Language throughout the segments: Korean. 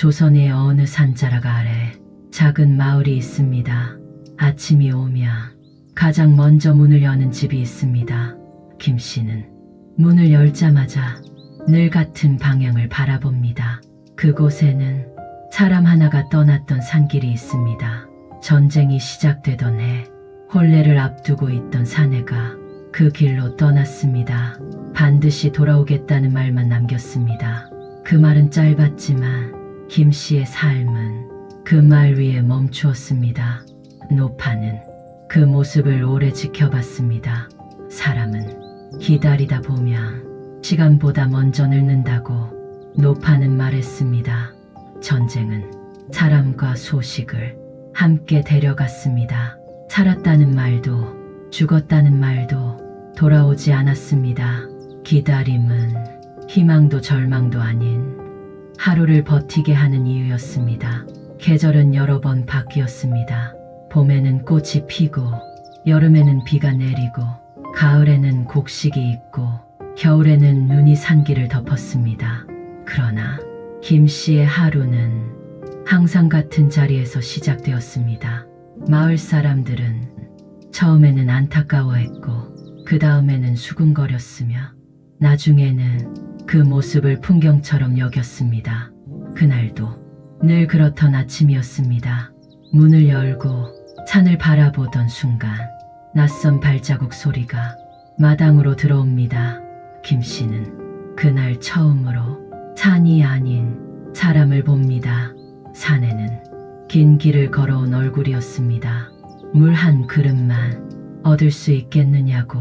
조선의 어느 산자락 아래 작은 마을이 있습니다. 아침이 오면 가장 먼저 문을 여는 집이 있습니다. 김 씨는 문을 열자마자 늘 같은 방향을 바라봅니다. 그곳에는 사람 하나가 떠났던 산길이 있습니다. 전쟁이 시작되던 해 혼례를 앞두고 있던 사내가 그 길로 떠났습니다. 반드시 돌아오겠다는 말만 남겼습니다. 그 말은 짧았지만 김 씨의 삶은 그 말 위에 멈추었습니다. 노파는 그 모습을 오래 지켜봤습니다. 사람은 기다리다 보면 시간보다 먼저 늙는다고 노파는 말했습니다. 전쟁은 사람과 소식을 함께 데려갔습니다. 살았다는 말도 죽었다는 말도 돌아오지 않았습니다. 기다림은 희망도 절망도 아닌 하루를 버티게 하는 이유였습니다. 계절은 여러 번 바뀌었습니다. 봄에는 꽃이 피고 여름에는 비가 내리고 가을에는 곡식이 있고 겨울에는 눈이 산길을 덮었습니다. 그러나 김 씨의 하루는 항상 같은 자리에서 시작되었습니다. 마을 사람들은 처음에는 안타까워했고 그 다음에는 수군거렸으며 나중에는 그 모습을 풍경처럼 여겼습니다. 그날도 늘 그렇던 아침이었습니다. 문을 열고 산을 바라보던 순간 낯선 발자국 소리가 마당으로 들어옵니다. 김 씨는 그날 처음으로 산이 아닌 사람을 봅니다. 산에는 긴 길을 걸어온 얼굴이었습니다. 물 한 그릇만 얻을 수 있겠느냐고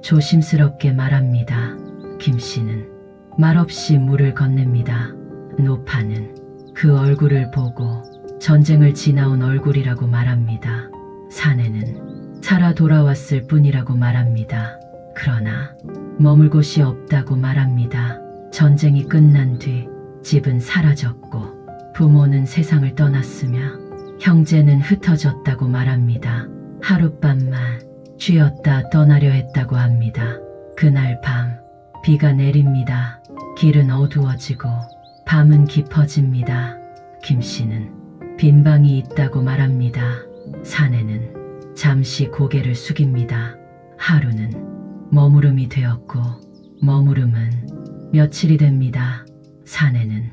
조심스럽게 말합니다. 김 씨는 말없이 물을 건넵니다. 노파는 그 얼굴을 보고 전쟁을 지나온 얼굴이라고 말합니다. 사내는 살아 돌아왔을 뿐이라고 말합니다. 그러나 머물 곳이 없다고 말합니다. 전쟁이 끝난 뒤 집은 사라졌고 부모는 세상을 떠났으며 형제는 흩어졌다고 말합니다. 하룻밤만 쉬었다 떠나려 했다고 합니다. 그날 밤 비가 내립니다. 길은 어두워지고 밤은 깊어집니다. 김 씨는 빈 방이 있다고 말합니다. 사내는 잠시 고개를 숙입니다. 하루는 머무름이 되었고 머무름은 며칠이 됩니다. 사내는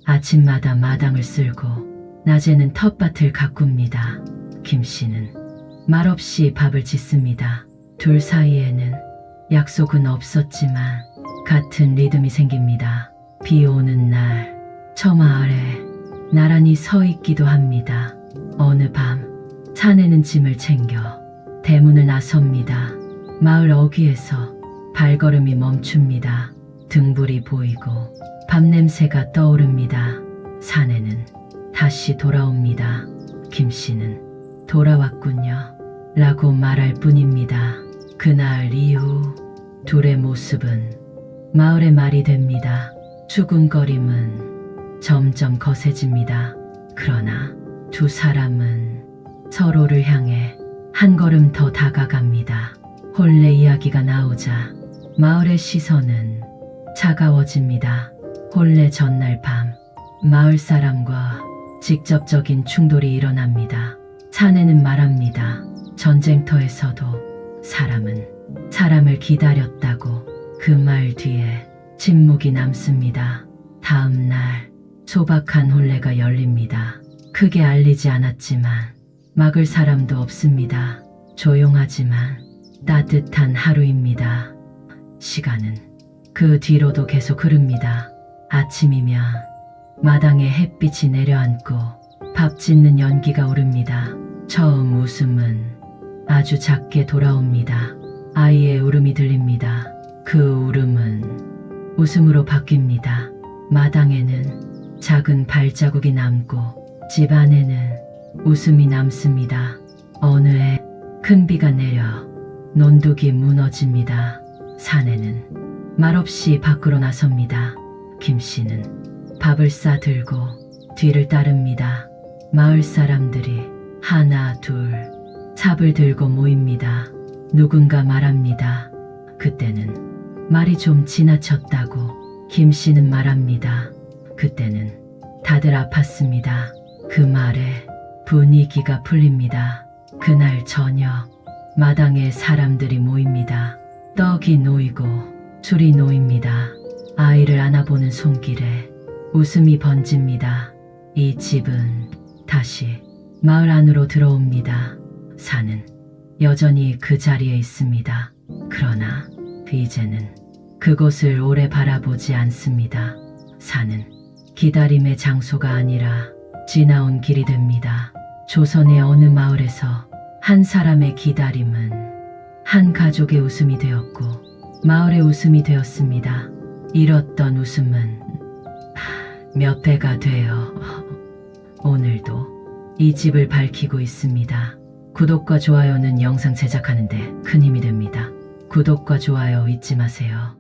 아침마다 마당을 쓸고 낮에는 텃밭을 가꿉니다. 김 씨는 말없이 밥을 짓습니다. 둘 사이에는 약속은 없었지만 같은 리듬이 생깁니다. 비 오는 날 처마 아래 나란히 서 있기도 합니다. 어느 밤 사내는 짐을 챙겨 대문을 나섭니다. 마을 어귀에서 발걸음이 멈춥니다. 등불이 보이고 밤냄새가 떠오릅니다. 사내는 다시 돌아옵니다. 김 씨는 돌아왔군요 라고 말할 뿐입니다. 그날 이후 둘의 모습은 마을의 말이 됩니다. 수군거림은 점점 거세집니다. 그러나 두 사람은 서로를 향해 한 걸음 더 다가갑니다. 혼례 이야기가 나오자 마을의 시선은 차가워집니다. 혼례 전날 밤 마을 사람과 직접적인 충돌이 일어납니다. 사내는 말합니다. 전쟁터에서도 사람은 사람을 기다렸다고. 그 말 뒤에 침묵이 남습니다. 다음 날 소박한 혼례가 열립니다. 크게 알리지 않았지만 막을 사람도 없습니다. 조용하지만 따뜻한 하루입니다. 시간은 그 뒤로도 계속 흐릅니다. 아침이면 마당에 햇빛이 내려앉고 밥 짓는 연기가 오릅니다. 처음 웃음은 아주 작게 돌아옵니다. 아이의 울음이 들립니다. 그 울음은 웃음으로 바뀝니다. 마당에는 작은 발자국이 남고 집 안에는 웃음이 남습니다. 어느 해 큰 비가 내려 논둑이 무너집니다. 사내는 말없이 밖으로 나섭니다. 김 씨는 밥을 싸들고 뒤를 따릅니다. 마을 사람들이 하나 둘 삽을 들고 모입니다. 누군가 말합니다. 그때는 말이 좀 지나쳤다고. 김 씨는 말합니다. 그때는 다들 아팠습니다. 그 말에 분위기가 풀립니다. 그날 저녁 마당에 사람들이 모입니다. 떡이 놓이고 술이 놓입니다. 아이를 안아보는 손길에 웃음이 번집니다. 이 집은 다시 마을 안으로 들어옵니다. 산은 여전히 그 자리에 있습니다. 그러나 이제는 그곳을 오래 바라보지 않습니다. 산은 기다림의 장소가 아니라 지나온 길이 됩니다. 조선의 어느 마을에서 한 사람의 기다림은 한 가족의 웃음이 되었고 마을의 웃음이 되었습니다. 잃었던 웃음은 몇 배가 되어 오늘도 이 집을 밝히고 있습니다. 구독과 좋아요는 영상 제작하는 데 큰 힘이 됩니다. 구독과 좋아요 잊지 마세요.